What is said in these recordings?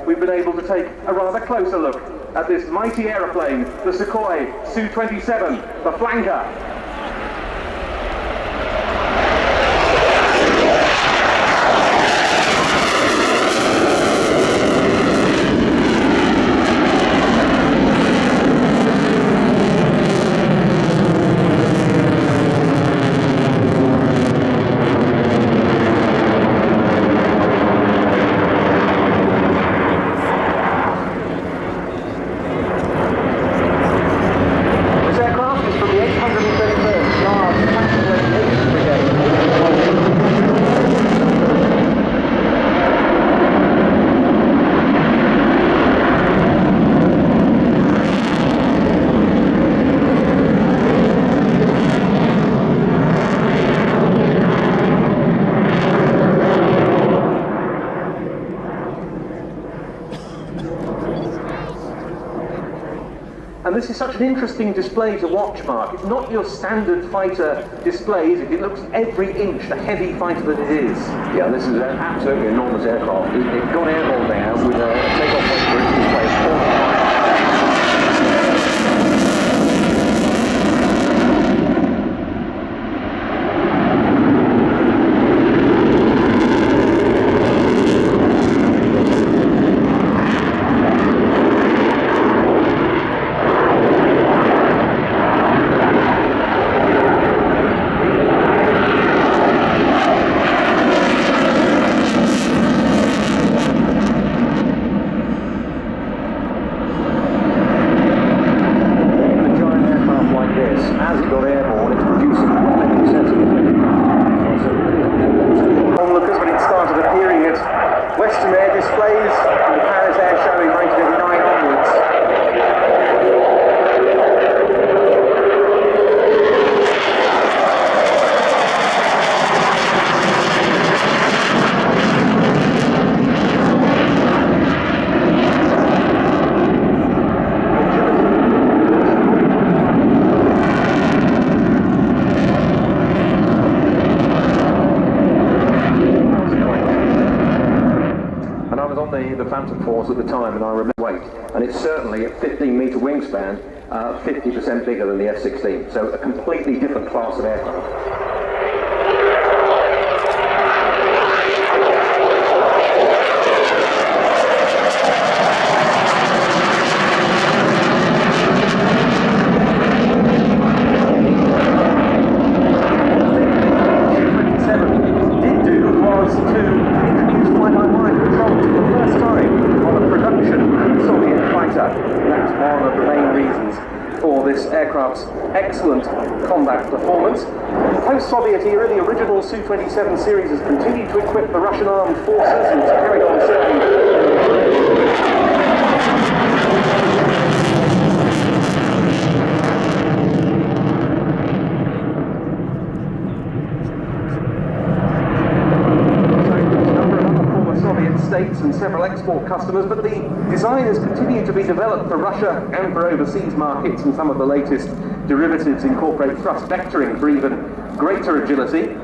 we've been able to take a rather closer look at this mighty aeroplane, the Sukhoi Su-27, the flanker. And this is such an interesting display to watch, Mark. It's not your standard fighter display, is it? It looks every inch the heavy fighter that it is. Yeah, this is an absolutely enormous aircraft. It got airborne now with a takeoff weight for its display 45. As it got airborne, it's producing excessive onlookers when it started appearing at Western Air displays and the Paris Air Show in 1989 onwards. The Phantom Force at the time, and I remember weight, and it's certainly at 15-metre wingspan, 50% bigger than the F-16, so a completely different class of aircraft. That's one of the main reasons for this aircraft's excellent combat performance. Post-Soviet era, the original Su-27 series has continued to equip the Russian armed forces and it's carried on serving. States and several export customers, but the design has continued to be developed for Russia and for overseas markets, and some of the latest derivatives incorporate thrust vectoring for even greater agility.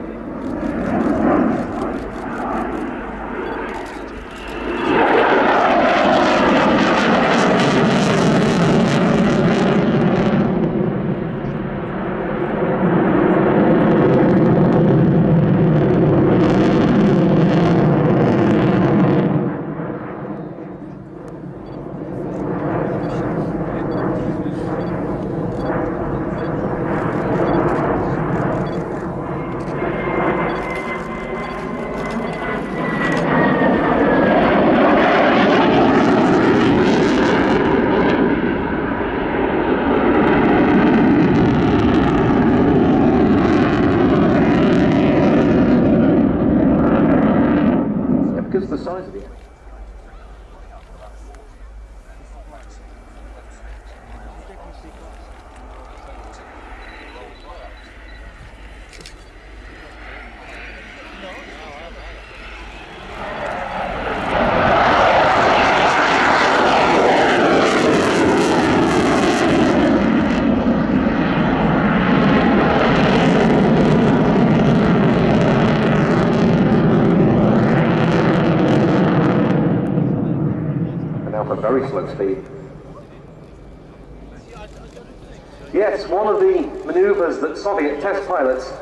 very slow speed. Yes, one of the manoeuvres that Soviet test pilots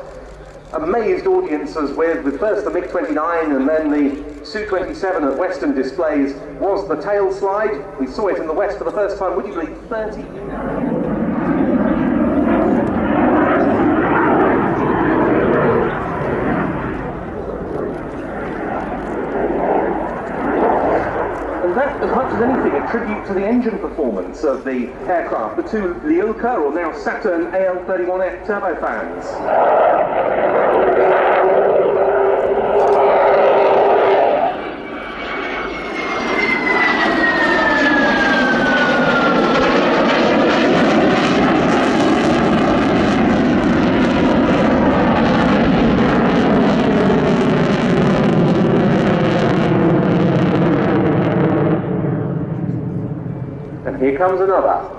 amazed audiences with first the MiG-29 and then the Su-27 at Western displays was the tail slide. We saw it in the West for the first time, would you believe, 30? And that, as much as anything, a tribute to the engine performance of the aircraft, the two Lyulka, or now Saturn AL31F turbofans. And here comes another.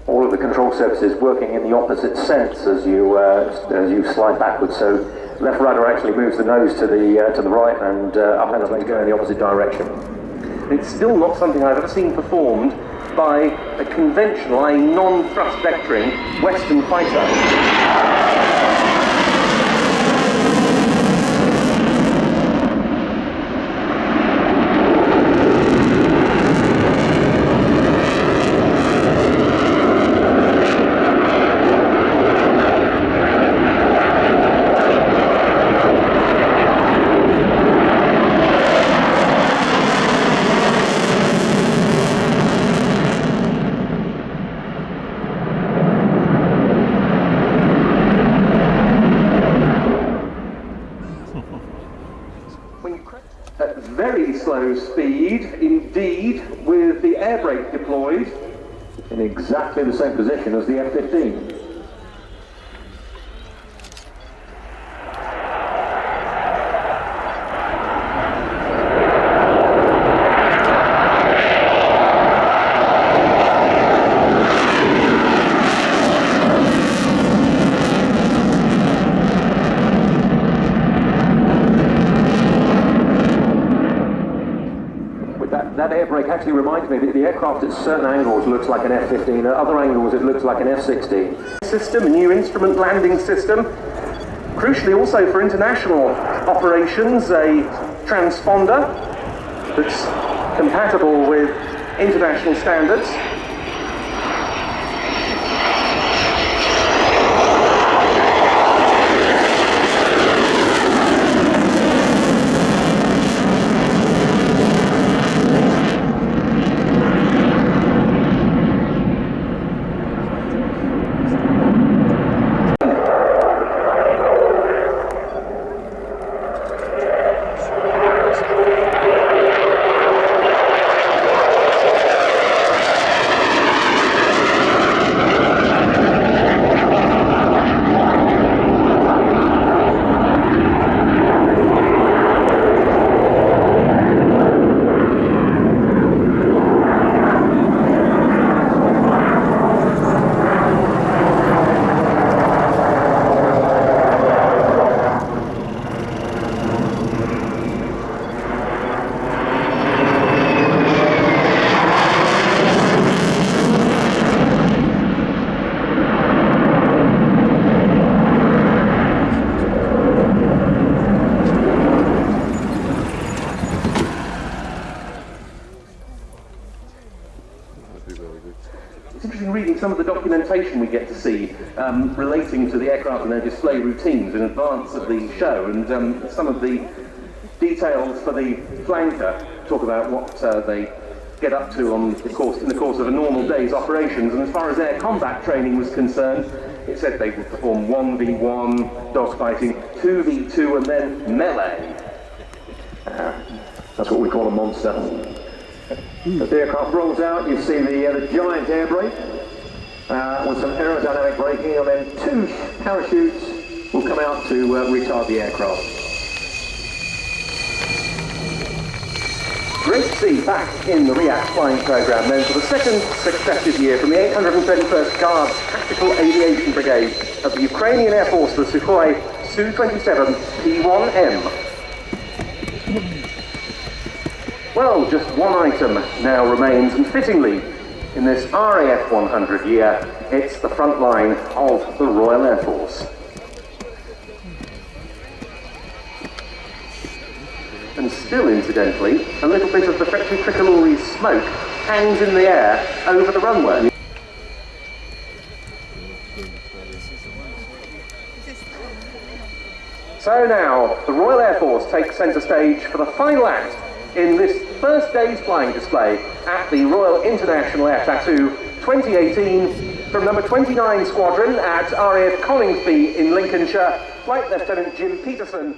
All of the control surfaces working in the opposite sense as you slide backwards. So left rudder actually moves the nose to the right, and up elevator go in the opposite direction. It's still not something I've ever seen performed by a conventional, a non-thrust vectoring Western fighter. At very slow speed indeed, with the air brake deployed In exactly the same position as the F-15. That air brake actually reminds me that the aircraft at certain angles looks like an F-15, at other angles it looks like an F-16. System, a new instrument landing system. Crucially also for international operations, a transponder that's compatible with international standards. It's interesting reading some of the documentation we get to see relating to the aircraft and their display routines in advance of the show, and some of the details for the flanker talk about what they get up to in the course of a normal day's operations. And as far as air combat training was concerned, it said they would perform 1v1 dogfighting, 2v2, and then melee. That's what we call a monster. As the aircraft rolls out, you see the giant air brake with some aerodynamic braking, and then two parachutes will come out to retard the aircraft. Great to see back in the Riat flying programme then for the second successive year from the 831st Guards Tactical Aviation Brigade of the Ukrainian Air Force, the Sukhoi SU-27 P1M. Well, just one item now remains, and fittingly, in this RAF 100 year, it's the front line of the Royal Air Force. And still, incidentally, a little bit of the tricolore smoke hangs in the air over the runway. So now, the Royal Air Force takes centre stage for the final act in this first day's flying display at the Royal International Air Tattoo 2018 from number 29 Squadron at RAF Coningsby in Lincolnshire, Flight Lieutenant Jim Peterson.